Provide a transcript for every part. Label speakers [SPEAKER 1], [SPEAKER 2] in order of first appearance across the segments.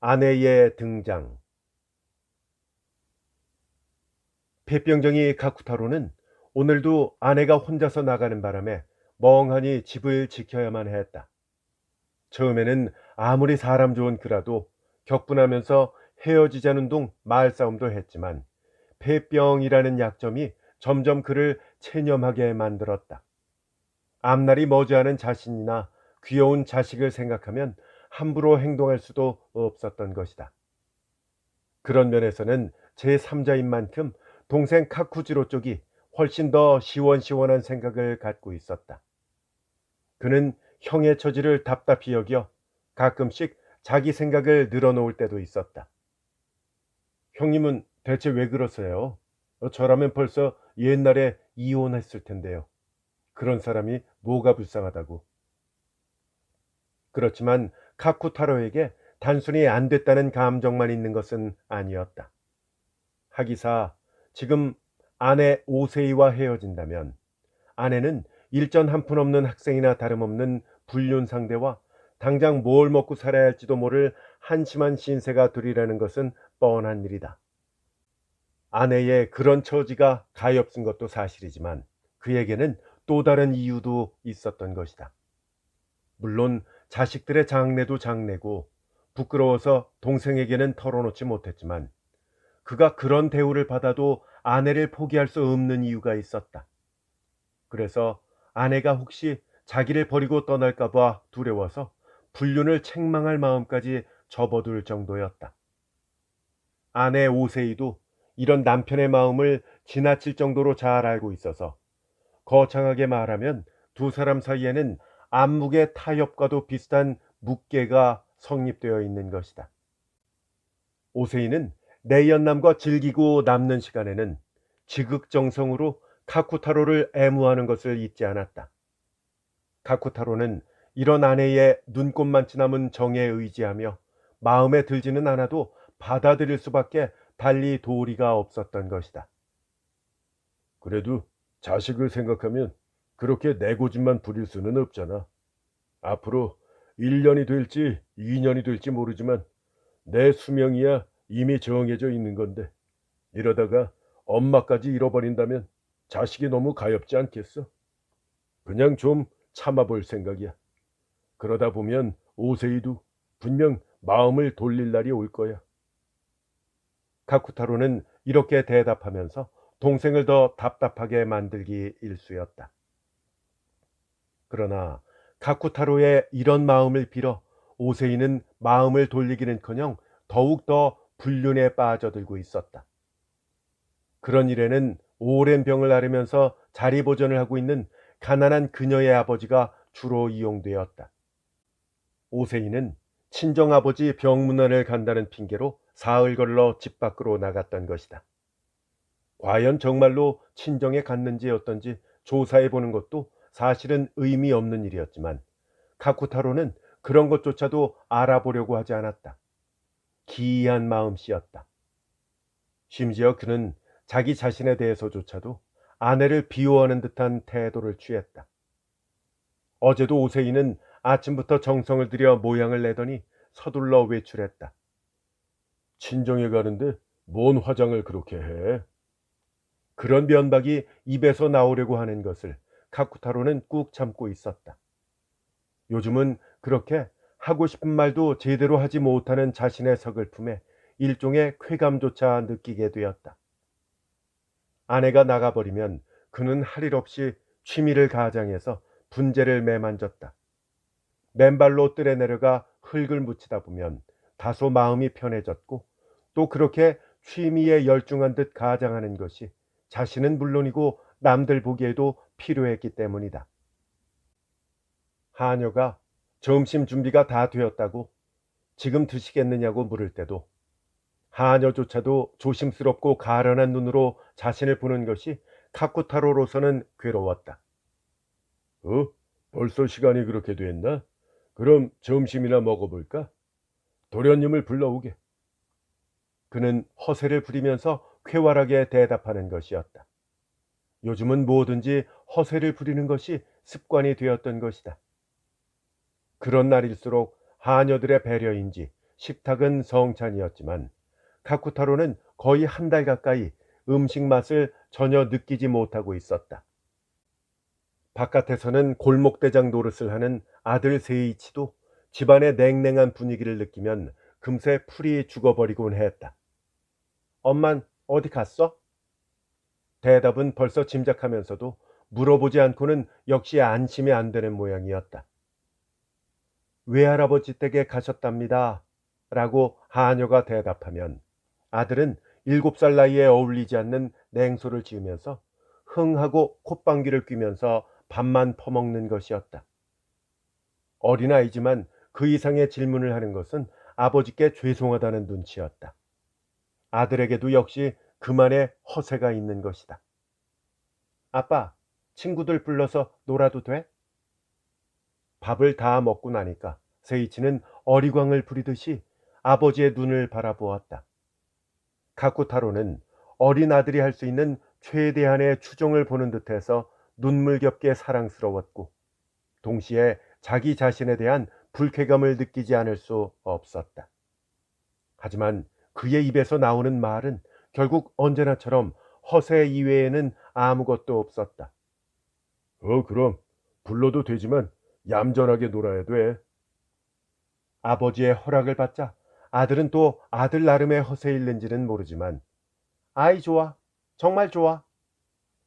[SPEAKER 1] 아내의 등장. 폐병정이 가쿠타로는 오늘도 아내가 혼자서 나가는 바람에 멍하니 집을 지켜야만 했다. 처음에는 아무리 사람 좋은 그라도 격분하면서 헤어지자는 둥 말싸움도 했지만 폐병이라는 약점이 점점 그를 체념하게 만들었다. 앞날이 머지않은 자신이나 귀여운 자식을 생각하면 함부로 행동할 수도 없었던 것이다. 그런 면에서는 제3자인 만큼 동생 카쿠지로 쪽이 훨씬 더 시원시원한 생각을 갖고 있었다. 그는 형의 처지를 답답히 여겨 가끔씩 자기 생각을 늘어놓을 때도 있었다. 형님은 대체 왜 그러세요? 저라면 벌써 옛날에 이혼했을 텐데요. 그런 사람이 뭐가 불쌍하다고. 그렇지만 카쿠타로에게 단순히 안 됐다는 감정만 있는 것은 아니었다. 하기사 지금 아내 오세이와 헤어진다면 아내는 일전 한 푼 없는 학생이나 다름없는 불륜 상대와 당장 뭘 먹고 살아야 할지도 모를 한심한 신세가 되리라는 것은 뻔한 일이다. 아내의 그런 처지가 가엾은 것도 사실이지만 그에게는 또 다른 이유도 있었던 것이다. 물론 자식들의 장래도 장래고 부끄러워서 동생에게는 털어놓지 못했지만 그가 그런 대우를 받아도 아내를 포기할 수 없는 이유가 있었다. 그래서 아내가 혹시 자기를 버리고 떠날까봐 두려워서 불륜을 책망할 마음까지 접어들 정도였다. 아내 오세이도 이런 남편의 마음을 지나칠 정도로 잘 알고 있어서 거창하게 말하면 두 사람 사이에는 안목의 타협과도 비슷한 묵계가 성립되어 있는 것이다. 오세이는 내연남과 즐기고 남는 시간에는 지극정성으로 카쿠타로를 애무하는 것을 잊지 않았다. 카쿠타로는 이런 아내의 눈꼽만치 남은 정에 의지하며 마음에 들지는 않아도 받아들일 수밖에 달리 도리가 없었던 것이다. 그래도 자식을 생각하면 그렇게 내 고집만 부릴 수는 없잖아. 앞으로 1년이 될지 2년이 될지 모르지만 내 수명이야 이미 정해져 있는 건데 이러다가 엄마까지 잃어버린다면 자식이 너무 가엾지 않겠어? 그냥 좀 참아볼 생각이야. 그러다 보면 오세이도 분명 마음을 돌릴 날이 올 거야. 카쿠타로는 이렇게 대답하면서 동생을 더 답답하게 만들기 일쑤였다. 그러나 카쿠타로의 이런 마음을 빌어 오세이는 마음을 돌리기는커녕 더욱더 불륜에 빠져들고 있었다. 그런 일에는 오랜 병을 앓으면서 자리 보전을 하고 있는 가난한 그녀의 아버지가 주로 이용되었다. 오세이는 친정아버지 병문안을 간다는 핑계로 사흘 걸러 집 밖으로 나갔던 것이다. 과연 정말로 친정에 갔는지 어떤지 조사해 보는 것도 사실은 의미 없는 일이었지만 카쿠타로는 그런 것조차도 알아보려고 하지 않았다. 기이한 마음씨였다. 심지어 그는 자기 자신에 대해서조차도 아내를 비호하는 듯한 태도를 취했다. 어제도 오세이는 아침부터 정성을 들여 모양을 내더니 서둘러 외출했다. 친정에 가는데 뭔 화장을 그렇게 해? 그런 면박이 입에서 나오려고 하는 것을 카쿠타로는 꾹 참고 있었다. 요즘은 그렇게 하고 싶은 말도 제대로 하지 못하는 자신의 서글픔에 일종의 쾌감조차 느끼게 되었다. 아내가 나가버리면 그는 할 일 없이 취미를 가장해서 분재를 매만졌다. 맨발로 뜰에 내려가 흙을 묻히다 보면 다소 마음이 편해졌고 또 그렇게 취미에 열중한 듯 가장하는 것이 자신은 물론이고 남들 보기에도 필요했기 때문이다. 하녀가 점심 준비가 다 되었다고 지금 드시겠느냐고 물을 때도 하녀조차도 조심스럽고 가련한 눈으로 자신을 보는 것이 카쿠타로로서는 괴로웠다. 벌써 시간이 그렇게 됐나? 그럼 점심이나 먹어볼까? 도련님을 불러오게. 그는 허세를 부리면서 쾌활하게 대답하는 것이었다. 요즘은 뭐든지 허세를 부리는 것이 습관이 되었던 것이다. 그런 날일수록 하녀들의 배려인지 식탁은 성찬이었지만 카쿠타로는 거의 한 달 가까이 음식 맛을 전혀 느끼지 못하고 있었다. 바깥에서는 골목대장 노릇을 하는 아들 세이치도 집안의 냉랭한 분위기를 느끼면 금세 풀이 죽어버리곤 했다. 엄만 어디 갔어? 대답은 벌써 짐작하면서도 물어보지 않고는 역시 안심이 안 되는 모양이었다. 외할아버지 댁에 가셨답니다. 라고 하녀가 대답하면 아들은 7살 나이에 어울리지 않는 냉소를 지으면서 흥하고 콧방귀를 뀌면서 밥만 퍼먹는 것이었다. 어린아이지만 그 이상의 질문을 하는 것은 아버지께 죄송하다는 눈치였다. 아들에게도 역시 그만의 허세가 있는 것이다. 아빠, 친구들 불러서 놀아도 돼? 밥을 다 먹고 나니까 세이치는 어리광을 부리듯이 아버지의 눈을 바라보았다. 가쿠타로는 어린 아들이 할 수 있는 최대한의 추종을 보는 듯해서 눈물겹게 사랑스러웠고 동시에 자기 자신에 대한 불쾌감을 느끼지 않을 수 없었다. 하지만 그의 입에서 나오는 말은 결국 언제나처럼 허세 이외에는 아무것도 없었다. 그럼 불러도 되지만 얌전하게 놀아야 돼. 아버지의 허락을 받자 아들은 또 아들 나름의 허세일는지는 모르지만 아이 좋아, 정말 좋아.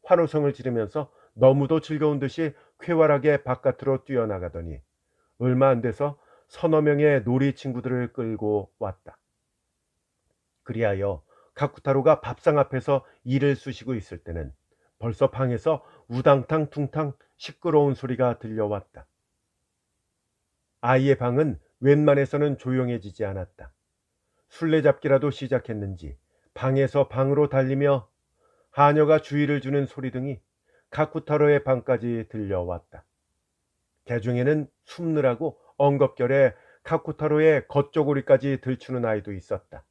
[SPEAKER 1] 환호성을 지르면서 너무도 즐거운 듯이 쾌활하게 바깥으로 뛰어나가더니 얼마 안 돼서 서너 명의 놀이 친구들을 끌고 왔다. 그리하여 가쿠타로가 밥상 앞에서 이를 쑤시고 있을 때는 벌써 방에서 우당탕 퉁탕 시끄러운 소리가 들려왔다. 아이의 방은 웬만해서는 조용해지지 않았다. 술래잡기라도 시작했는지 방에서 방으로 달리며 하녀가 주의를 주는 소리 등이 가쿠타로의 방까지 들려왔다. 개중에는 숨느라고 엉겁결에 카쿠타로의 겉조구리까지 들추는 아이도 있었다.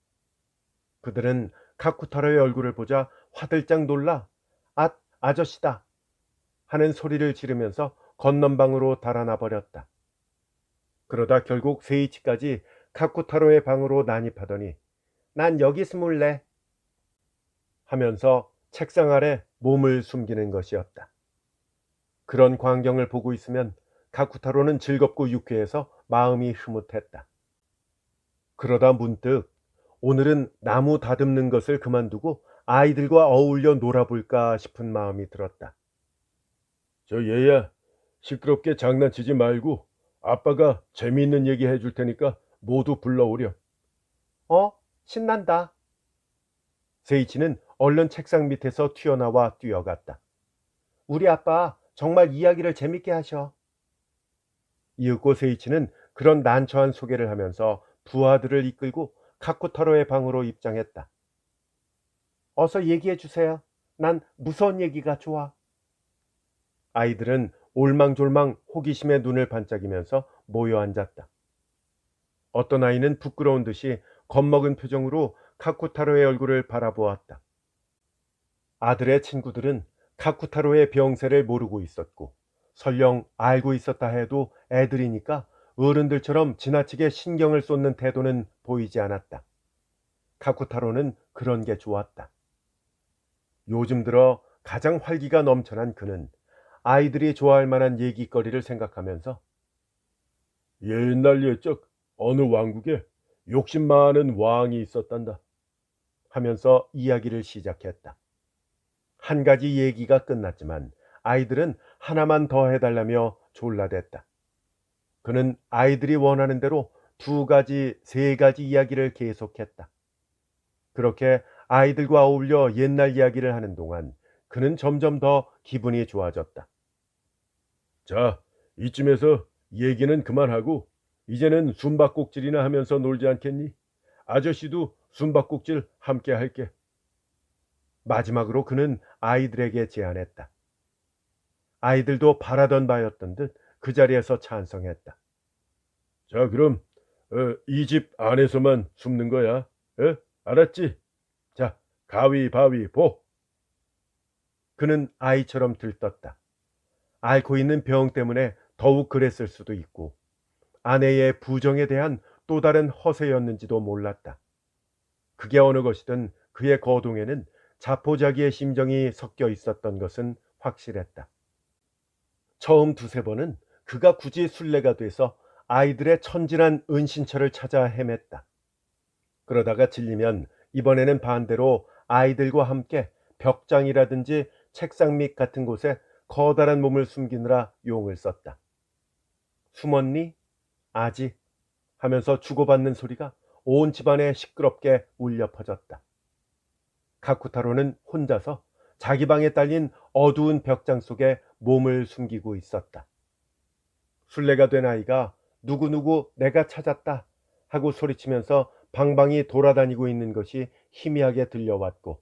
[SPEAKER 1] 그들은 카쿠타로의 얼굴을 보자 화들짝 놀라 아저씨다 하는 소리를 지르면서 건넌방으로 달아나 버렸다. 그러다 결국 세이치까지 카쿠타로의 방으로 난입하더니 난 여기 숨을래 하면서 책상 아래 몸을 숨기는 것이었다. 그런 광경을 보고 있으면 가쿠타로는 즐겁고 유쾌해서 마음이 흐뭇했다. 그러다 문득 오늘은 나무 다듬는 것을 그만두고 아이들과 어울려 놀아볼까 싶은 마음이 들었다. 저 얘야, 시끄럽게 장난치지 말고 아빠가 재미있는 얘기 해줄 테니까 모두 불러오렴. 신난다. 세이치는 얼른 책상 밑에서 튀어나와 뛰어갔다. 우리 아빠 정말 이야기를 재밌게 하셔. 이윽고 세이치는 그런 난처한 소개를 하면서 부하들을 이끌고 카쿠타로의 방으로 입장했다. 어서 얘기해 주세요. 난 무서운 얘기가 좋아. 아이들은 올망졸망 호기심에 눈을 반짝이면서 모여 앉았다. 어떤 아이는 부끄러운 듯이 겁먹은 표정으로 카쿠타로의 얼굴을 바라보았다. 아들의 친구들은 카쿠타로의 병세를 모르고 있었고 설령 알고 있었다 해도 애들이니까 어른들처럼 지나치게 신경을 쏟는 태도는 보이지 않았다. 카쿠타로는 그런 게 좋았다. 요즘 들어 가장 활기가 넘쳐난 그는 아이들이 좋아할 만한 얘기거리를 생각하면서 옛날 옛적 어느 왕국에 욕심 많은 왕이 있었단다 하면서 이야기를 시작했다. 한 가지 얘기가 끝났지만 아이들은 하나만 더 해달라며 졸라댔다. 그는 아이들이 원하는 대로 2가지, 3가지 이야기를 계속했다. 그렇게 아이들과 어울려 옛날 이야기를 하는 동안 그는 점점 더 기분이 좋아졌다. 자, 이쯤에서 얘기는 그만하고 이제는 숨바꼭질이나 하면서 놀지 않겠니? 아저씨도 숨바꼭질 함께 할게. 마지막으로 그는 아이들에게 제안했다. 아이들도 바라던 바였던 듯 그 자리에서 찬성했다. 자, 그럼 이 집 안에서만 숨는 거야. 알았지? 자, 가위바위보. 그는 아이처럼 들떴다. 앓고 있는 병 때문에 더욱 그랬을 수도 있고 아내의 부정에 대한 또 다른 허세였는지도 몰랐다. 그게 어느 것이든 그의 거동에는 자포자기의 심정이 섞여 있었던 것은 확실했다. 처음 두세 번은 그가 굳이 순례가 돼서 아이들의 천진한 은신처를 찾아 헤맸다. 그러다가 질리면 이번에는 반대로 아이들과 함께 벽장이라든지 책상 밑 같은 곳에 커다란 몸을 숨기느라 용을 썼다. 숨었니? 아직 하면서 주고받는 소리가 온 집안에 시끄럽게 울려 퍼졌다. 카쿠타로는 혼자서 자기 방에 딸린 어두운 벽장 속에 몸을 숨기고 있었다. 순례가 된 아이가 누구누구 내가 찾았다 하고 소리치면서 방방이 돌아다니고 있는 것이 희미하게 들려왔고,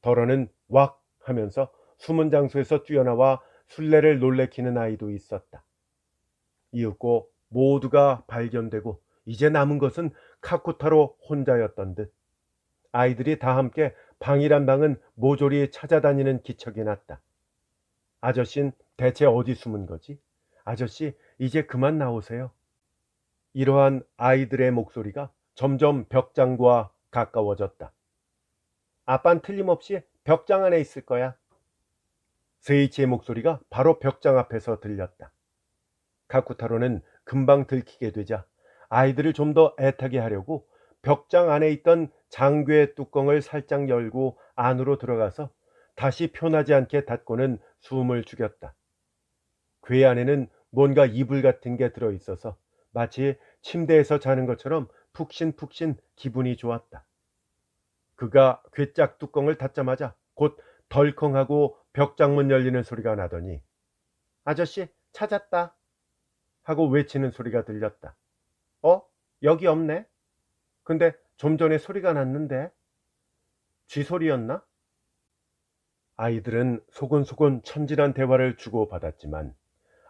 [SPEAKER 1] 덜어는 왁 하면서 숨은 장소에서 뛰어나와 순례를 놀래키는 아이도 있었다. 이윽고 모두가 발견되고 이제 남은 것은 카쿠타로 혼자였던 듯. 아이들이 다 함께 방이란 방은 모조리 찾아다니는 기척이 났다. 아저씨는 대체 어디 숨은 거지? 아저씨, 이제 그만 나오세요. 이러한 아이들의 목소리가 점점 벽장과 가까워졌다. 아빤 틀림없이 벽장 안에 있을 거야. 세이치의 목소리가 바로 벽장 앞에서 들렸다. 카쿠타로는 금방 들키게 되자 아이들을 좀 더 애타게 하려고 벽장 안에 있던 장괴 뚜껑을 살짝 열고 안으로 들어가서 다시 편하지 않게 닫고는 숨을 죽였다. 괴 안에는 뭔가 이불 같은 게 들어있어서 마치 침대에서 자는 것처럼 푹신푹신 기분이 좋았다. 그가 괴짝 뚜껑을 닫자마자 곧 덜컹하고 벽장문 열리는 소리가 나더니 아저씨 찾았다 하고 외치는 소리가 들렸다. 여기 없네. 근데 좀 전에 소리가 났는데 쥐소리였나? 아이들은 소곤소곤 천진한 대화를 주고받았지만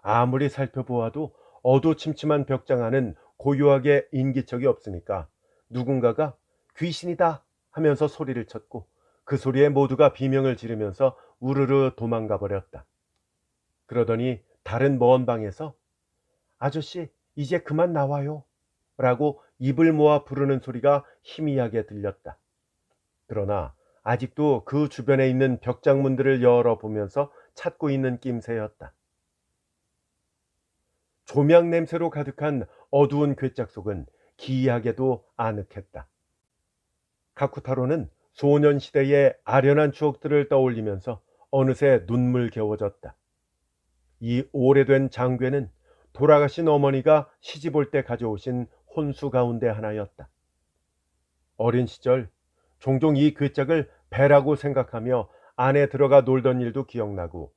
[SPEAKER 1] 아무리 살펴보아도 어두침침한 벽장 안은 고요하게 인기척이 없으니까 누군가가 귀신이다 하면서 소리를 쳤고 그 소리에 모두가 비명을 지르면서 우르르 도망가 버렸다. 그러더니 다른 먼 방에서 아저씨 이제 그만 나와요 라고 입을 모아 부르는 소리가 희미하게 들렸다. 그러나 아직도 그 주변에 있는 벽장문들을 열어보면서 찾고 있는 낌새였다. 조명 냄새로 가득한 어두운 괴짝 속은 기이하게도 아늑했다. 카쿠타로는 소년시대의 아련한 추억들을 떠올리면서 어느새 눈물겨워졌다. 이 오래된 장괴는 돌아가신 어머니가 시집올 때 가져오신 혼수 가운데 하나였다. 어린 시절 종종 이 괴짝을 배라고 생각하며 안에 들어가 놀던 일도 기억나고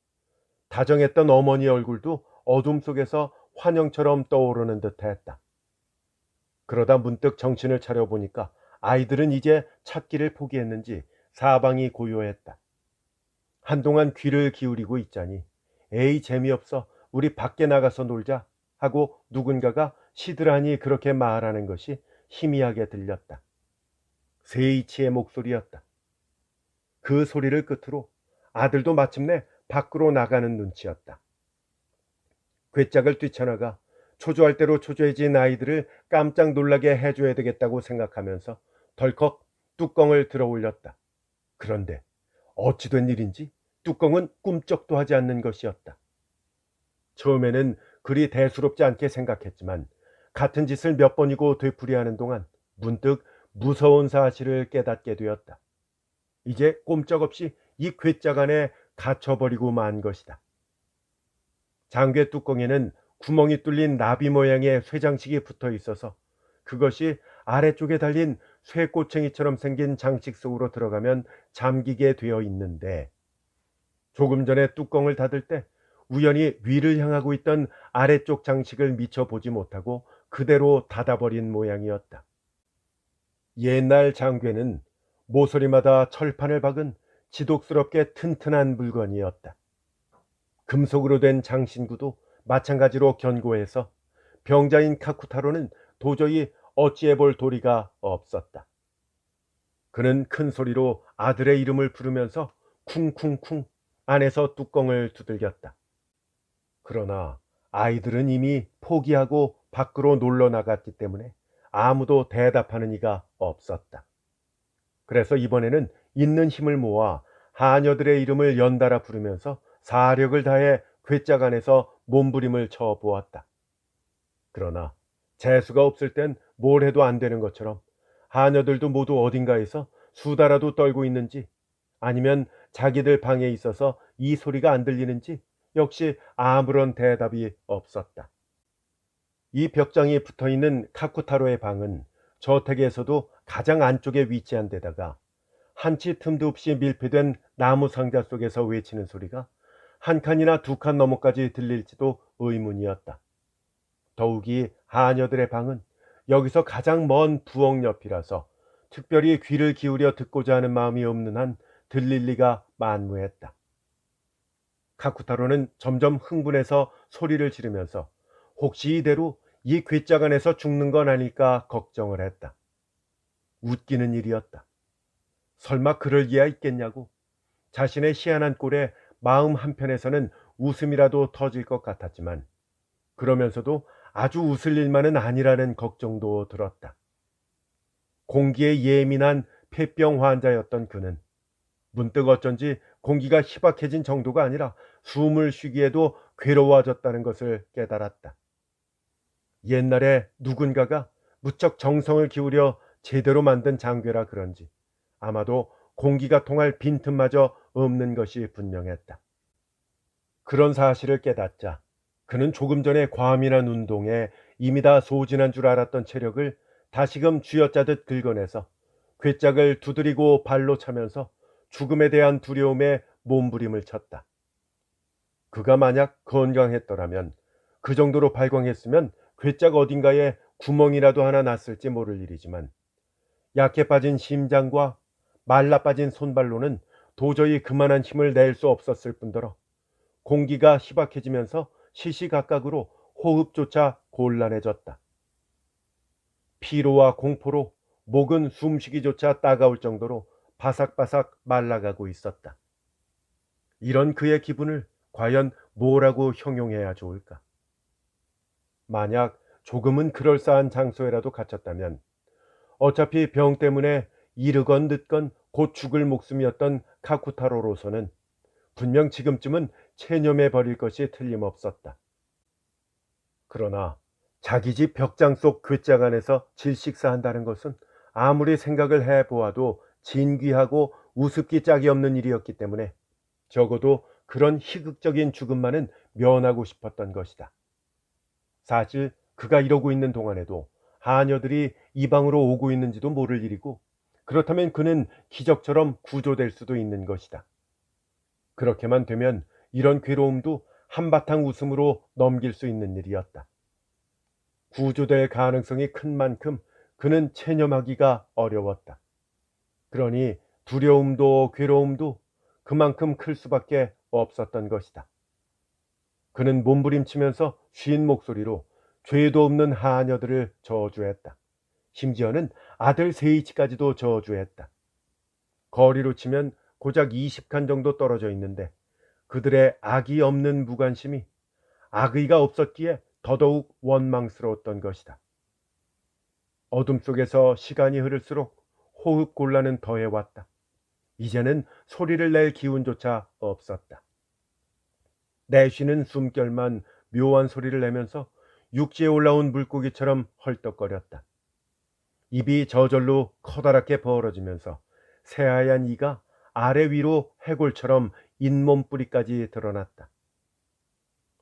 [SPEAKER 1] 다정했던 어머니 얼굴도 어둠 속에서 환영처럼 떠오르는 듯 했다. 그러다 문득 정신을 차려보니까 아이들은 이제 찾기를 포기했는지 사방이 고요했다. 한동안 귀를 기울이고 있자니 에이 재미없어 우리 밖에 나가서 놀자 하고 누군가가 시들하니 그렇게 말하는 것이 희미하게 들렸다. 세이치의 목소리였다. 그 소리를 끝으로 아들도 마침내 밖으로 나가는 눈치였다. 괴짝을 뛰쳐나가 초조할 대로 초조해진 아이들을 깜짝 놀라게 해줘야 되겠다고 생각하면서 덜컥 뚜껑을 들어 올렸다. 그런데 어찌된 일인지 뚜껑은 꿈쩍도 하지 않는 것이었다. 처음에는 그리 대수롭지 않게 생각했지만 같은 짓을 몇 번이고 되풀이하는 동안 문득 무서운 사실을 깨닫게 되었다. 이제 꼼짝없이 이 괴짝 안에 갇혀버리고 만 것이다. 장괴 뚜껑에는 구멍이 뚫린 나비 모양의 쇠장식이 붙어 있어서 그것이 아래쪽에 달린 쇠꼬챙이처럼 생긴 장식 속으로 들어가면 잠기게 되어 있는데, 조금 전에 뚜껑을 닫을 때 우연히 위를 향하고 있던 아래쪽 장식을 미처 보지 못하고 그대로 닫아버린 모양이었다. 옛날 장괴는 모서리마다 철판을 박은 지독스럽게 튼튼한 물건이었다. 금속으로 된 장신구도 마찬가지로 견고해서 병자인 카쿠타로는 도저히 어찌해볼 도리가 없었다. 그는 큰 소리로 아들의 이름을 부르면서 쿵쿵쿵 안에서 뚜껑을 두들겼다. 그러나 아이들은 이미 포기하고 밖으로 놀러 나갔기 때문에 아무도 대답하는 이가 없었다. 그래서 이번에는 있는 힘을 모아 하녀들의 이름을 연달아 부르면서 사력을 다해 괴짝 안에서 몸부림을 쳐 보았다. 그러나 재수가 없을 땐 뭘 해도 안 되는 것처럼 하녀들도 모두 어딘가에서 수다라도 떨고 있는지 아니면 자기들 방에 있어서 이 소리가 안 들리는지 역시 아무런 대답이 없었다. 이 벽장이 붙어있는 카쿠타로의 방은 저택에서도 가장 안쪽에 위치한 데다가 한치 틈도 없이 밀폐된 나무 상자 속에서 외치는 소리가 한 칸이나 두 칸 너머까지 들릴지도 의문이었다. 더욱이 하녀들의 방은 여기서 가장 먼 부엌 옆이라서 특별히 귀를 기울여 듣고자 하는 마음이 없는 한 들릴 리가 만무했다. 카쿠타로는 점점 흥분해서 소리를 지르면서 혹시 이대로 이 괴짝 안에서 죽는 건 아닐까 걱정을 했다. 웃기는 일이었다. 설마 그럴 리야 있겠냐고. 자신의 희한한 꼴에 마음 한편에서는 웃음이라도 터질 것 같았지만 그러면서도 아주 웃을 일만은 아니라는 걱정도 들었다. 공기에 예민한 폐병 환자였던 그는 문득 어쩐지 공기가 희박해진 정도가 아니라 숨을 쉬기에도 괴로워졌다는 것을 깨달았다. 옛날에 누군가가 무척 정성을 기울여 제대로 만든 장괴라 그런지 아마도 공기가 통할 빈틈마저 없는 것이 분명했다. 그런 사실을 깨닫자 그는 조금 전에 과민한 운동에 이미 다 소진한 줄 알았던 체력을 다시금 쥐어짜듯 긁어내서 괴짝을 두드리고 발로 차면서 죽음에 대한 두려움에 몸부림을 쳤다. 그가 만약 건강했더라면 그 정도로 발광했으면 괴짝 어딘가에 구멍이라도 하나 났을지 모를 일이지만 약해 빠진 심장과 말라 빠진 손발로는 도저히 그만한 힘을 낼 수 없었을 뿐더러 공기가 희박해지면서 시시각각으로 호흡조차 곤란해졌다. 피로와 공포로 목은 숨쉬기조차 따가울 정도로 바삭바삭 말라가고 있었다. 이런 그의 기분을 과연 뭐라고 형용해야 좋을까? 만약 조금은 그럴싸한 장소에라도 갇혔다면 어차피 병 때문에 이르건 늦건 곧 죽을 목숨이었던 카쿠타로로서는 분명 지금쯤은 체념해 버릴 것이 틀림없었다. 그러나 자기 집 벽장 속 괴짝 안에서 질식사한다는 것은 아무리 생각을 해보아도 진귀하고 우습기 짝이 없는 일이었기 때문에 적어도 그런 희극적인 죽음만은 면하고 싶었던 것이다. 사실 그가 이러고 있는 동안에도 하녀들이 이 방으로 오고 있는지도 모를 일이고 그렇다면 그는 기적처럼 구조될 수도 있는 것이다. 그렇게만 되면 이런 괴로움도 한바탕 웃음으로 넘길 수 있는 일이었다. 구조될 가능성이 큰 만큼 그는 체념하기가 어려웠다. 그러니 두려움도 괴로움도 그만큼 클 수밖에 없었던 것이다. 그는 몸부림치면서 쉰 목소리로 죄도 없는 하녀들을 저주했다. 심지어는 아들 세이치까지도 저주했다. 거리로 치면 고작 20칸 정도 떨어져 있는데 그들의 악이 없는 무관심이 악의가 없었기에 더더욱 원망스러웠던 것이다. 어둠 속에서 시간이 흐를수록 호흡 곤란은 더해왔다. 이제는 소리를 낼 기운조차 없었다. 내쉬는 숨결만 묘한 소리를 내면서 육지에 올라온 물고기처럼 헐떡거렸다. 입이 저절로 커다랗게 벌어지면서 새하얀 이가 아래 위로 해골처럼 잇몸 뿌리까지 드러났다.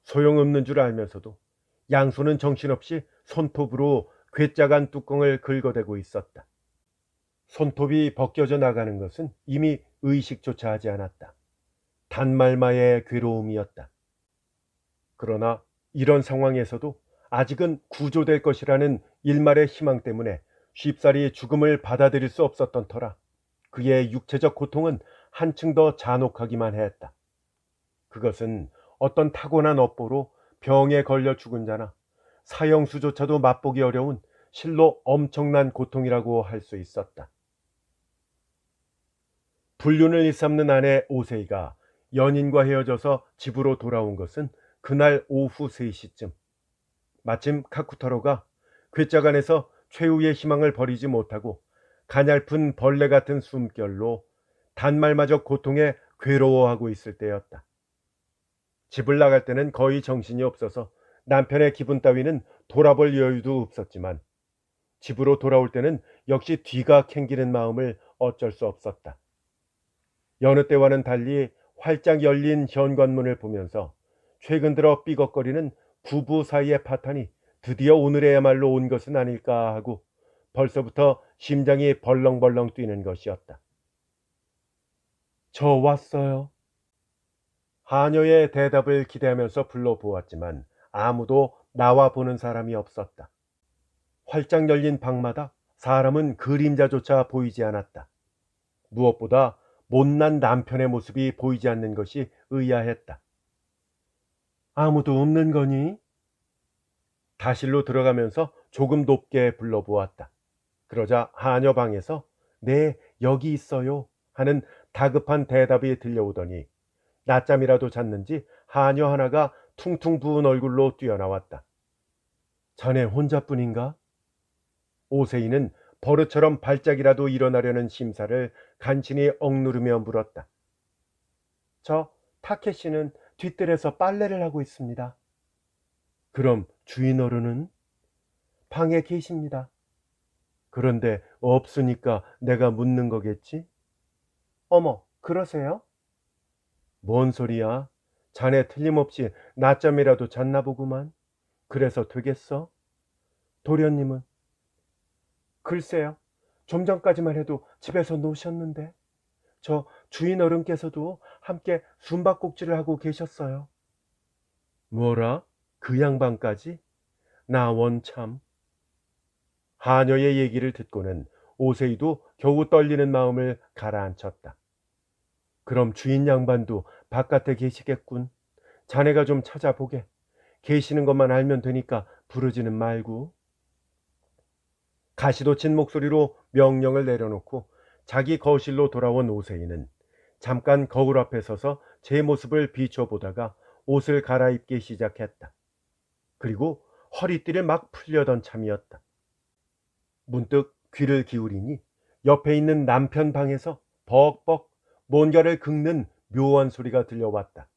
[SPEAKER 1] 소용없는 줄 알면서도 양손은 정신없이 손톱으로 괴짜간 뚜껑을 긁어대고 있었다. 손톱이 벗겨져 나가는 것은 이미 의식조차 하지 않았다. 단말마의 괴로움이었다. 그러나 이런 상황에서도 아직은 구조될 것이라는 일말의 희망 때문에 쉽사리 죽음을 받아들일 수 없었던 터라 그의 육체적 고통은 한층 더 잔혹하기만 했다. 그것은 어떤 타고난 업보로 병에 걸려 죽은 자나 사형수조차도 맛보기 어려운 실로 엄청난 고통이라고 할 수 있었다. 불륜을 일삼는 아내 오세이가 연인과 헤어져서 집으로 돌아온 것은 그날 오후 3시쯤. 마침 카쿠타로가 괴짝 안에서 최후의 희망을 버리지 못하고 가냘픈 벌레 같은 숨결로 단말마저 고통에 괴로워하고 있을 때였다. 집을 나갈 때는 거의 정신이 없어서 남편의 기분 따위는 돌아볼 여유도 없었지만 집으로 돌아올 때는 역시 뒤가 캥기는 마음을 어쩔 수 없었다. 여느 때와는 달리 활짝 열린 현관문을 보면서 최근 들어 삐걱거리는 부부 사이의 파탄이 드디어 오늘에야말로 온 것은 아닐까 하고 벌써부터 심장이 벌렁벌렁 뛰는 것이었다. 저 왔어요. 하녀의 대답을 기대하면서 불러보았지만 아무도 나와 보는 사람이 없었다. 활짝 열린 방마다 사람은 그림자조차 보이지 않았다. 무엇보다 못난 남편의 모습이 보이지 않는 것이 의아했다. 아무도 없는 거니? 다실로 들어가면서 조금 높게 불러보았다. 그러자 하녀 방에서 네, 여기 있어요 하는 다급한 대답이 들려오더니 낮잠이라도 잤는지 하녀 하나가 퉁퉁 부은 얼굴로 뛰어나왔다. 자네 혼자뿐인가? 오세이는 버릇처럼 발작이라도 일어나려는 심사를 간신히 억누르며 물었다. 저 타케시는 뒷뜰에서 빨래를 하고 있습니다. 그럼 주인 어른은? 방에 계십니다. 그런데 없으니까 내가 묻는 거겠지? 어머, 그러세요? 뭔 소리야? 자네 틀림없이 낮잠이라도 잤나 보구만. 그래서 되겠어? 도련님은? 글쎄요. 좀 전까지만 해도 집에서 노셨는데 저 주인 어른께서도 함께 숨바꼭질을 하고 계셨어요. 뭐라? 그 양반까지? 나 원참. 하녀의 얘기를 듣고는 오세이도 겨우 떨리는 마음을 가라앉혔다. 그럼 주인 양반도 바깥에 계시겠군. 자네가 좀 찾아보게. 계시는 것만 알면 되니까 부르지는 말고. 가시도 친 목소리로 명령을 내려놓고 자기 거실로 돌아온 오세이는 잠깐 거울 앞에 서서 제 모습을 비춰보다가 옷을 갈아입기 시작했다. 그리고 허리띠를 막 풀려던 참이었다. 문득 귀를 기울이니 옆에 있는 남편 방에서 벅벅 뭔가를 긁는 묘한 소리가 들려왔다.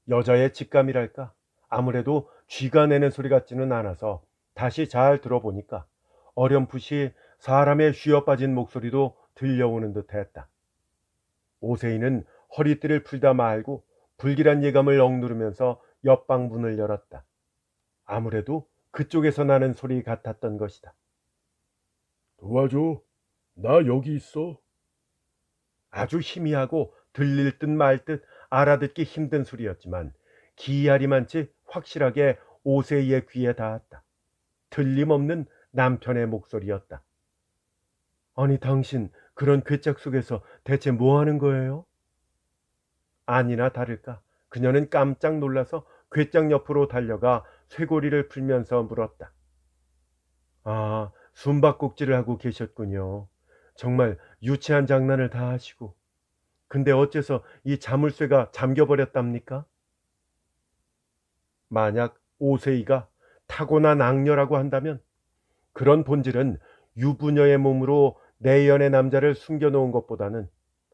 [SPEAKER 1] 여자의 직감이랄까? 아무래도 쥐가 내는 소리 같지는 않아서 다시 잘 들어보니까 어렴풋이 사람의 쥐어빠진 목소리도 들려오는 듯 했다. 오세이는 허리띠를 풀다 말고 불길한 예감을 억누르면서 옆방 문을 열었다. 아무래도 그쪽에서 나는 소리 같았던 것이다. 도와줘. 나 여기 있어. 아주 희미하고 들릴 듯 말 듯 알아듣기 힘든 소리였지만 기이하리만치 확실하게 오세이의 귀에 닿았다. 틀림없는 남편의 목소리였다. 아니 당신 그런 괴짝 속에서 대체 뭐 하는 거예요? 아니나 다를까 그녀는 깜짝 놀라서 괴짝 옆으로 달려가 쇠고리를 풀면서 물었다. 아, 숨바꼭질을 하고 계셨군요. 정말 유치한 장난을 다 하시고. 근데 어째서 이 자물쇠가 잠겨버렸답니까? 만약 오세이가 타고난 악녀라고 한다면 그런 본질은 유부녀의 몸으로 내연의 남자를 숨겨놓은 것보다는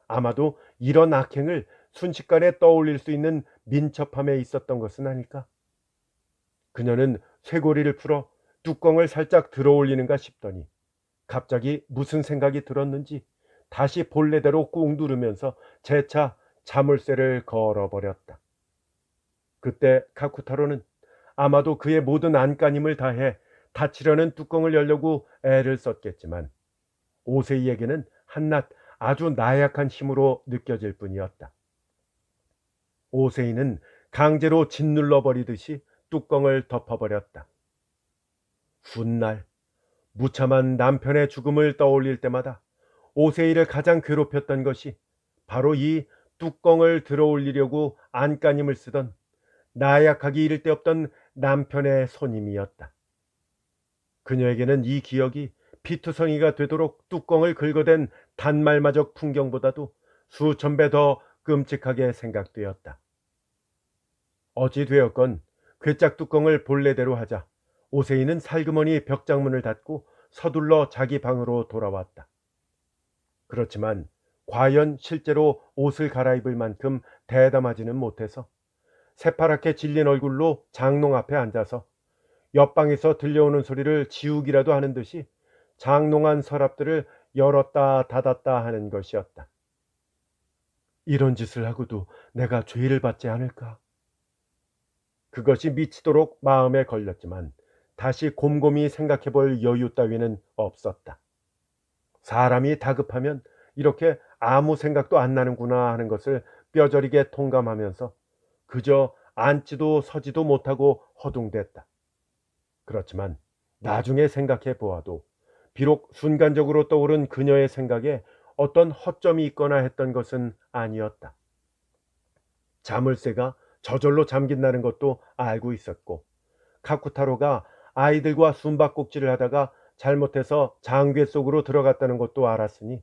[SPEAKER 1] 아마도 이런 악행을 순식간에 떠올릴 수 있는 민첩함에 있었던 것은 아닐까? 그녀는 쇠고리를 풀어 뚜껑을 살짝 들어올리는가 싶더니 갑자기 무슨 생각이 들었는지 다시 본래대로 꾹 누르면서 재차 자물쇠를 걸어버렸다. 그때 카쿠타로는 아마도 그의 모든 안간힘을 다해 닫히려는 뚜껑을 열려고 애를 썼겠지만 오세이에게는 한낱 아주 나약한 힘으로 느껴질 뿐이었다. 오세이는 강제로 짓눌러 버리듯이 뚜껑을 덮어버렸다. 훗날 무참한 남편의 죽음을 떠올릴 때마다 오세이를 가장 괴롭혔던 것이 바로 이 뚜껑을 들어올리려고 안간힘을 쓰던 나약하기 이를 데 없던 남편의 손님이었다. 그녀에게는 이 기억이 피투성이가 되도록 뚜껑을 긁어댄 단말마적 풍경보다도 수천 배 더 끔찍하게 생각되었다. 어찌 되었건 괴짝 뚜껑을 본래대로 하자 오세이는 살그머니 벽장문을 닫고 서둘러 자기 방으로 돌아왔다. 그렇지만 과연 실제로 옷을 갈아입을 만큼 대담하지는 못해서 새파랗게 질린 얼굴로 장롱 앞에 앉아서 옆방에서 들려오는 소리를 지우기라도 하는 듯이 장롱 안 서랍들을 열었다 닫았다 하는 것이었다. 이런 짓을 하고도 내가 죄를 받지 않을까? 그것이 미치도록 마음에 걸렸지만 다시 곰곰이 생각해 볼 여유 따위는 없었다. 사람이 다급하면 이렇게 아무 생각도 안 나는구나 하는 것을 뼈저리게 통감하면서 그저 앉지도 서지도 못하고 허둥댔다. 그렇지만 나중에 생각해 보아도 비록 순간적으로 떠오른 그녀의 생각에 어떤 허점이 있거나 했던 것은 아니었다. 자물쇠가 저절로 잠긴다는 것도 알고 있었고, 카쿠타로가 아이들과 숨바꼭질을 하다가 잘못해서 장괴 속으로 들어갔다는 것도 알았으니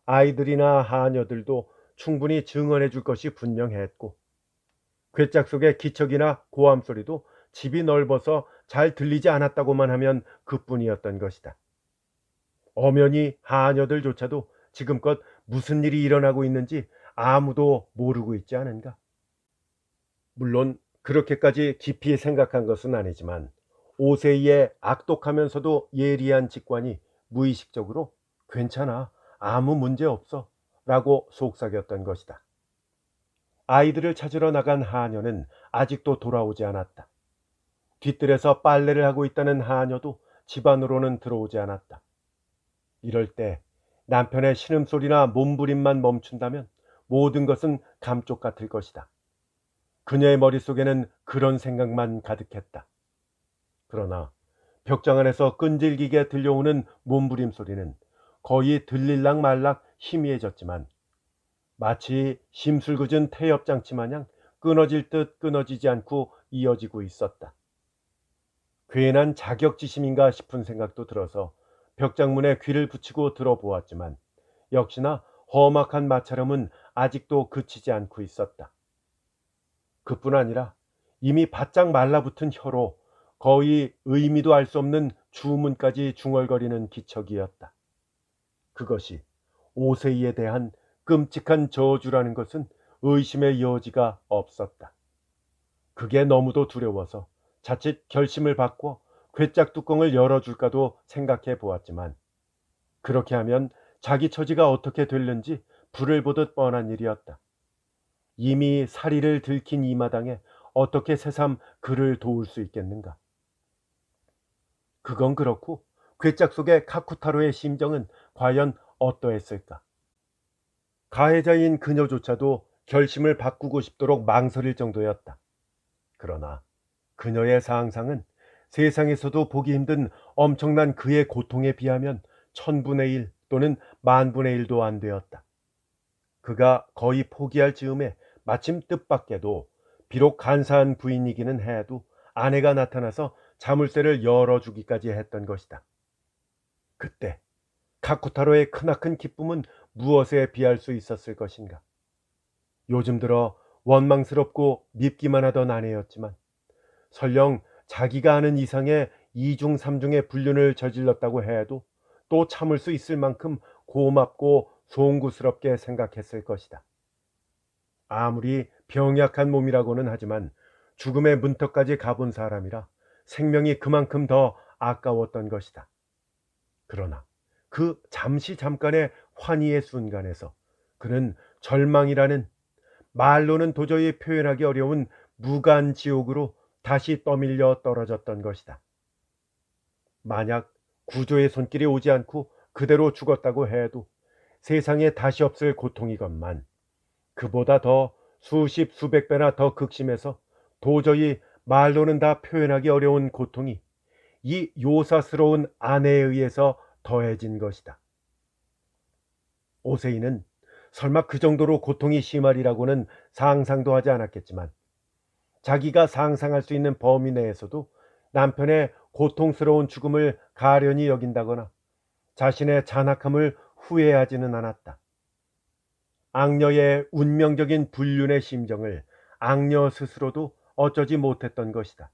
[SPEAKER 1] 아이들이나 하녀들도 충분히 증언해 줄 것이 분명했고, 괴짝 속의 기척이나 고함 소리도 집이 넓어서 잘 들리지 않았다고만 하면 그뿐이었던 것이다. 엄연히 하녀들조차도 지금껏 무슨 일이 일어나고 있는지 아무도 모르고 있지 않은가? 물론 그렇게까지 깊이 생각한 것은 아니지만 오세이의 악독하면서도 예리한 직관이 무의식적으로 괜찮아, 아무 문제 없어 라고 속삭였던 것이다. 아이들을 찾으러 나간 하녀는 아직도 돌아오지 않았다. 뒤뜰에서 빨래를 하고 있다는 하녀도 집 안으로는 들어오지 않았다. 이럴 때 남편의 신음소리나 몸부림만 멈춘다면 모든 것은 감쪽 같을 것이다. 그녀의 머릿속에는 그런 생각만 가득했다. 그러나 벽장 안에서 끈질기게 들려오는 몸부림 소리는 거의 들릴락 말락 희미해졌지만 마치 심술궂은 태엽장치 마냥 끊어질 듯 끊어지지 않고 이어지고 있었다. 괜한 자격지심인가 싶은 생각도 들어서 벽장문에 귀를 붙이고 들어보았지만 역시나 험악한 마찰음은 아직도 그치지 않고 있었다. 그뿐 아니라 이미 바짝 말라붙은 혀로 거의 의미도 알 수 없는 주문까지 중얼거리는 기척이었다. 그것이 오세이에 대한 끔찍한 저주라는 것은 의심의 여지가 없었다. 그게 너무도 두려워서 자칫 결심을 바꿔 괴짝 뚜껑을 열어줄까도 생각해 보았지만 그렇게 하면 자기 처지가 어떻게 될는지 불을 보듯 뻔한 일이었다. 이미 사리를 들킨 이 마당에 어떻게 새삼 그를 도울 수 있겠는가? 그건 그렇고 괴짝 속의 카쿠타로의 심정은 과연 어떠했을까? 가해자인 그녀조차도 결심을 바꾸고 싶도록 망설일 정도였다. 그러나 그녀의 상상은 세상에서도 보기 힘든 엄청난 그의 고통에 비하면 1000분의 1 또는 10,000분의 1도 안 되었다. 그가 거의 포기할 즈음에 마침 뜻밖에도 비록 간사한 부인이기는 해도 아내가 나타나서 자물쇠를 열어주기까지 했던 것이다. 그때 카쿠타로의 크나큰 기쁨은 무엇에 비할 수 있었을 것인가? 요즘 들어 원망스럽고 밉기만 하던 아내였지만 설령 자기가 아는 이상의 이중 삼중의 불륜을 저질렀다고 해도 또 참을 수 있을 만큼 고맙고 송구스럽게 생각했을 것이다. 아무리 병약한 몸이라고는 하지만 죽음의 문턱까지 가본 사람이라 생명이 그만큼 더 아까웠던 것이다. 그러나 그 잠깐의 환희의 순간에서 그는 절망이라는 말로는 도저히 표현하기 어려운 무간지옥으로 다시 떠밀려 떨어졌던 것이다. 만약 구조의 손길이 오지 않고 그대로 죽었다고 해도 세상에 다시 없을 고통이건만 그보다 더 수십 수백 배나 더 극심해서 도저히 말로는 다 표현하기 어려운 고통이 이 요사스러운 아내에 의해서 더해진 것이다. 오세이는 설마 그 정도로 고통이 심하리라고는 상상도 하지 않았겠지만 자기가 상상할 수 있는 범위 내에서도 남편의 고통스러운 죽음을 가련히 여긴다거나 자신의 잔악함을 후회하지는 않았다. 악녀의 운명적인 불륜의 심정을 악녀 스스로도 어쩌지 못했던 것이다.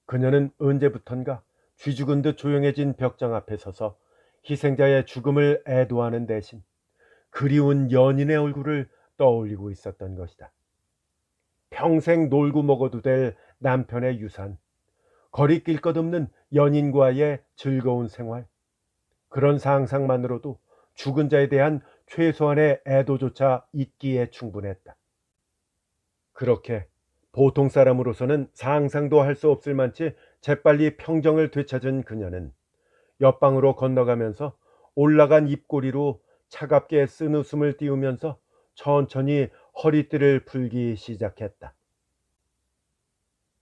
[SPEAKER 1] 그녀는 언제부턴가 쥐 죽은 듯 조용해진 벽장 앞에 서서 희생자의 죽음을 애도하는 대신 그리운 연인의 얼굴을 떠올리고 있었던 것이다. 평생 놀고 먹어도 될 남편의 유산, 거리낄 것 없는 연인과의 즐거운 생활, 그런 상상만으로도 죽은 자에 대한 최소한의 애도조차 있기에 충분했다. 그렇게 보통 사람으로서는 상상도 할 수 없을 만치 재빨리 평정을 되찾은 그녀는 옆방으로 건너가면서 올라간 입꼬리로 차갑게 쓴웃음을 띄우면서 천천히 허리띠를 풀기 시작했다.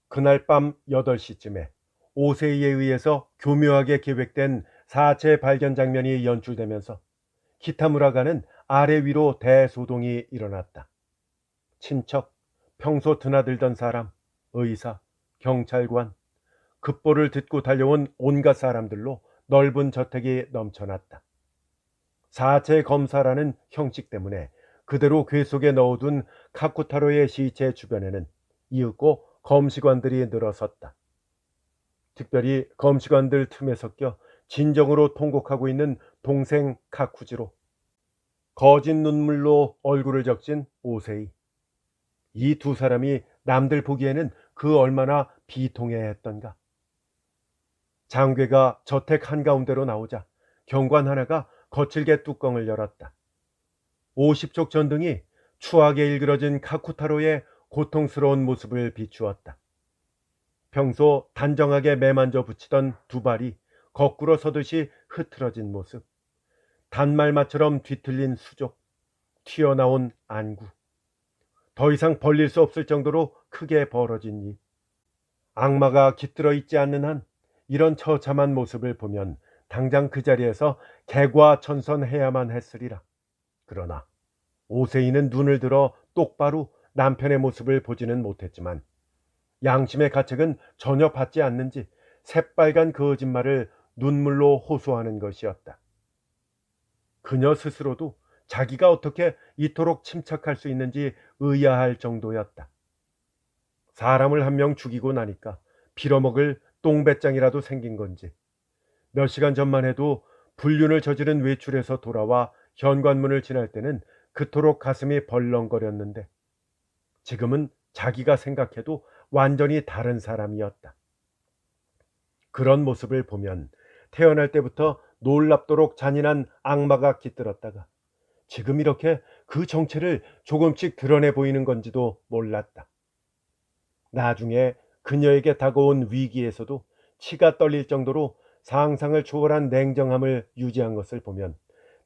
[SPEAKER 1] 그날 밤 8시쯤에 오세이에 의해서 교묘하게 계획된 사체 발견 장면이 연출되면서 키타무라가는 아래 위로 대소동이 일어났다. 친척, 평소 드나들던 사람, 의사, 경찰관, 급보를 듣고 달려온 온갖 사람들로 넓은 저택이 넘쳐났다. 사체 검사라는 형식 때문에 그대로 궤 속에 넣어둔 카쿠타로의 시체 주변에는 이윽고 검시관들이 늘어섰다. 특별히 검시관들 틈에 섞여 진정으로 통곡하고 있는 동생 카쿠지로, 거진 눈물로 얼굴을 적신 오세이. 이 두 사람이 남들 보기에는 그 얼마나 비통해했던가. 장괴가 저택 한가운데로 나오자 경관 하나가 거칠게 뚜껑을 열었다. 50쪽 전등이 추하게 일그러진 카쿠타로의 고통스러운 모습을 비추었다. 평소 단정하게 매만져 붙이던 두 발이 거꾸로 서듯이 흐트러진 모습, 단말마처럼 뒤틀린 수족, 튀어나온 안구, 더 이상 벌릴 수 없을 정도로 크게 벌어진 입. 악마가 깃들어 있지 않는 한 이런 처참한 모습을 보면 당장 그 자리에서 개과천선해야만 했으리라. 그러나 오세이는 눈을 들어 똑바로 남편의 모습을 보지는 못했지만 양심의 가책은 전혀 받지 않는지 새빨간 거짓말을 눈물로 호소하는 것이었다. 그녀 스스로도 자기가 어떻게 이토록 침착할 수 있는지 의아할 정도였다. 사람을 한 명 죽이고 나니까 빌어먹을 똥배짱이라도 생긴 건지 몇 시간 전만 해도 불륜을 저지른 외출에서 돌아와 현관문을 지날 때는 그토록 가슴이 벌렁거렸는데 지금은 자기가 생각해도 완전히 다른 사람이었다. 그런 모습을 보면 태어날 때부터 놀랍도록 잔인한 악마가 깃들었다가 지금 이렇게 그 정체를 조금씩 드러내 보이는 건지도 몰랐다. 나중에 그녀에게 다가온 위기에서도 치가 떨릴 정도로 상상을 초월한 냉정함을 유지한 것을 보면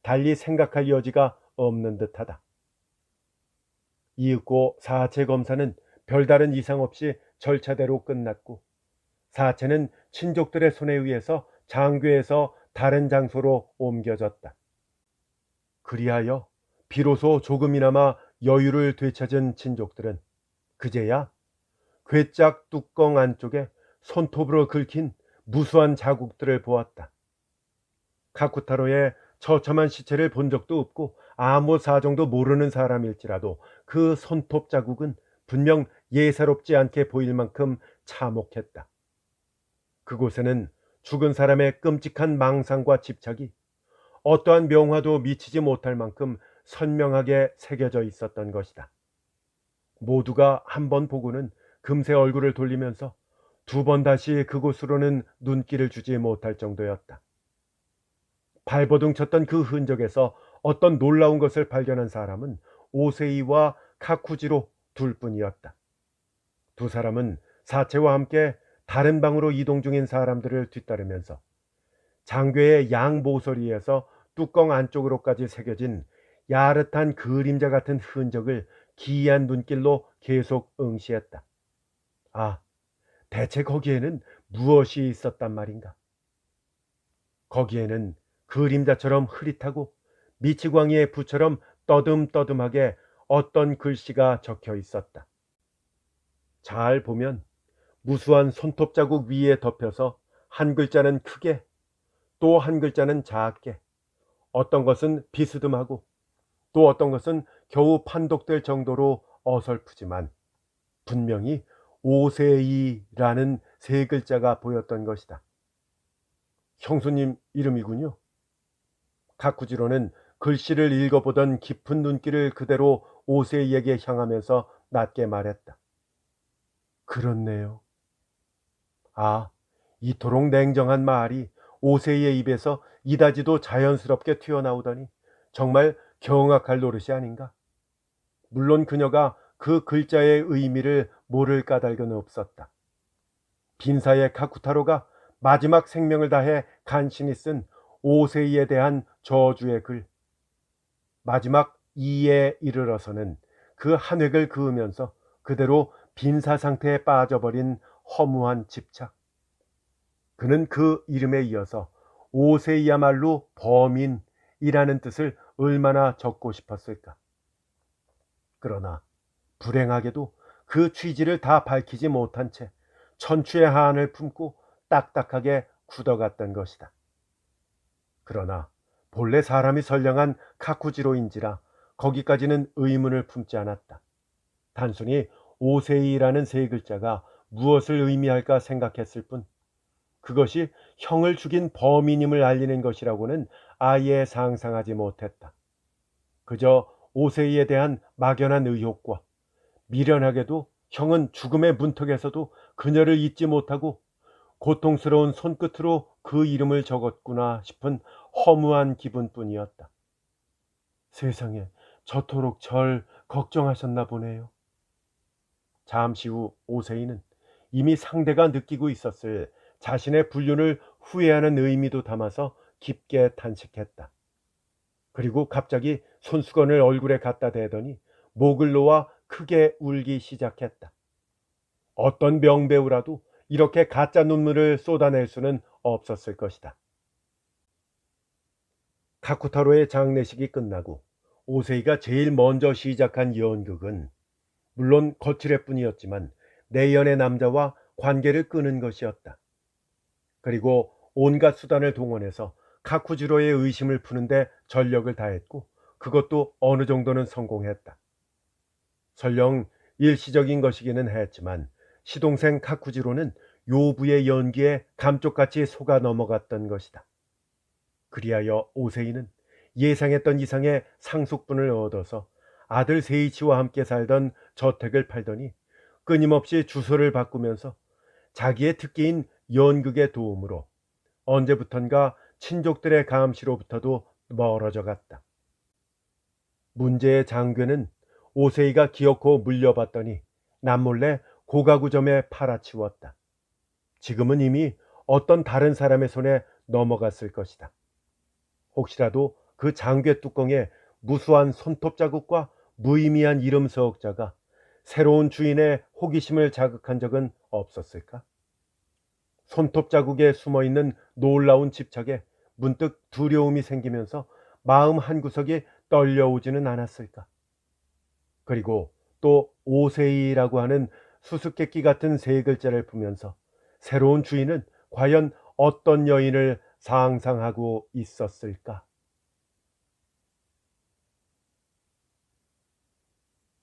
[SPEAKER 1] 달리 생각할 여지가 없는 듯하다. 이윽고 사체 검사는 별다른 이상 없이 절차대로 끝났고 사체는 친족들의 손에 의해서 장교에서 다른 장소로 옮겨졌다. 그리하여 비로소 조금이나마 여유를 되찾은 친족들은 그제야 괴짝 뚜껑 안쪽에 손톱으로 긁힌 무수한 자국들을 보았다. 카쿠타로의 처참한 시체를 본 적도 없고 아무 사정도 모르는 사람일지라도 그 손톱 자국은 분명 예사롭지 않게 보일 만큼 참혹했다. 그곳에는 죽은 사람의 끔찍한 망상과 집착이 어떠한 명화도 미치지 못할 만큼 선명하게 새겨져 있었던 것이다. 모두가 한 번 보고는 금세 얼굴을 돌리면서 두 번 다시 그곳으로는 눈길을 주지 못할 정도였다. 발버둥 쳤던 그 흔적에서 어떤 놀라운 것을 발견한 사람은 오세이와 카쿠지로 둘뿐이었다. 두 사람은 사체와 함께 다른 방으로 이동 중인 사람들을 뒤따르면서 장괴의 양 모서리에서 뚜껑 안쪽으로까지 새겨진 야릇한 그림자 같은 흔적을 기이한 눈길로 계속 응시했다. 아, 대체 거기에는 무엇이 있었단 말인가? 거기에는 그림자처럼 흐릿하고 미치광이의 붓처럼 떠듬떠듬하게 어떤 글씨가 적혀 있었다. 잘 보면 무수한 손톱 자국 위에 덮여서 한 글자는 크게 또 한 글자는 작게 어떤 것은 비스듬하고 또 어떤 것은 겨우 판독될 정도로 어설프지만 분명히 오세이라는 세 글자가 보였던 것이다. 형수님 이름이군요. 가쿠지로는 글씨를 읽어보던 깊은 눈길을 그대로 오세이에게 향하면서 낮게 말했다. 그렇네요. 아, 이토록 냉정한 말이 오세이의 입에서 이다지도 자연스럽게 튀어나오다니 정말 경악할 노릇이 아닌가. 물론 그녀가 그 글자의 의미를 모를 까닭은 없었다. 빈사의 카쿠타로가 마지막 생명을 다해 간신히 쓴 오세이에 대한 저주의 글, 마지막 이에 이르러서는 그 한 획을 그으면서 그대로 빈사 상태에 빠져버린 허무한 집착. 그는 그 이름에 이어서 오세이야말로 범인이라는 뜻을 얼마나 적고 싶었을까. 그러나 불행하게도 그 취지를 다 밝히지 못한 채 천추의 한을 품고 딱딱하게 굳어갔던 것이다. 그러나 본래 사람이 선량한 카쿠지로인지라 거기까지는 의문을 품지 않았다. 단순히 오세이라는 세 글자가 무엇을 의미할까 생각했을 뿐 그것이 형을 죽인 범인임을 알리는 것이라고는 아예 상상하지 못했다. 그저 오세이에 대한 막연한 의혹과 미련하게도 형은 죽음의 문턱에서도 그녀를 잊지 못하고 고통스러운 손끝으로 그 이름을 적었구나 싶은 허무한 기분뿐이었다. 세상에 저토록 절 걱정하셨나 보네요. 잠시 후 오세이는 이미 상대가 느끼고 있었을 자신의 불륜을 후회하는 의미도 담아서 깊게 탄식했다. 그리고 갑자기 손수건을 얼굴에 갖다 대더니 목을 놓아 크게 울기 시작했다. 어떤 명배우라도 이렇게 가짜 눈물을 쏟아낼 수는 없었을 것이다. 카쿠타로의 장례식이 끝나고 오세이가 제일 먼저 시작한 연극은 물론 거칠애뿐이었지만 내연의 남자와 관계를 끄는 것이었다. 그리고 온갖 수단을 동원해서 카쿠지로의 의심을 푸는데 전력을 다했고 그것도 어느 정도는 성공했다. 설령 일시적인 것이기는 했지만 시동생 카쿠지로는 요부의 연기에 감쪽같이 속아 넘어갔던 것이다. 그리하여 오세이는 예상했던 이상의 상속분을 얻어서 아들 세이치와 함께 살던 저택을 팔더니 끊임없이 주소를 바꾸면서 자기의 특기인 연극의 도움으로 언제부턴가 친족들의 감시로부터도 멀어져 갔다. 문제의 장괴는 오세이가 기어코 물려봤더니 남몰래 고가구점에 팔아치웠다. 지금은 이미 어떤 다른 사람의 손에 넘어갔을 것이다. 혹시라도 그 장괴 뚜껑에 무수한 손톱 자국과 무의미한 이름 서억자가 새로운 주인의 호기심을 자극한 적은 없었을까? 손톱 자국에 숨어있는 놀라운 집착에 문득 두려움이 생기면서 마음 한구석이 떨려오지는 않았을까? 그리고 또 오세이라고 하는 수수께끼 같은 세 글자를 보면서 새로운 주인은 과연 어떤 여인을 상상하고 있었을까?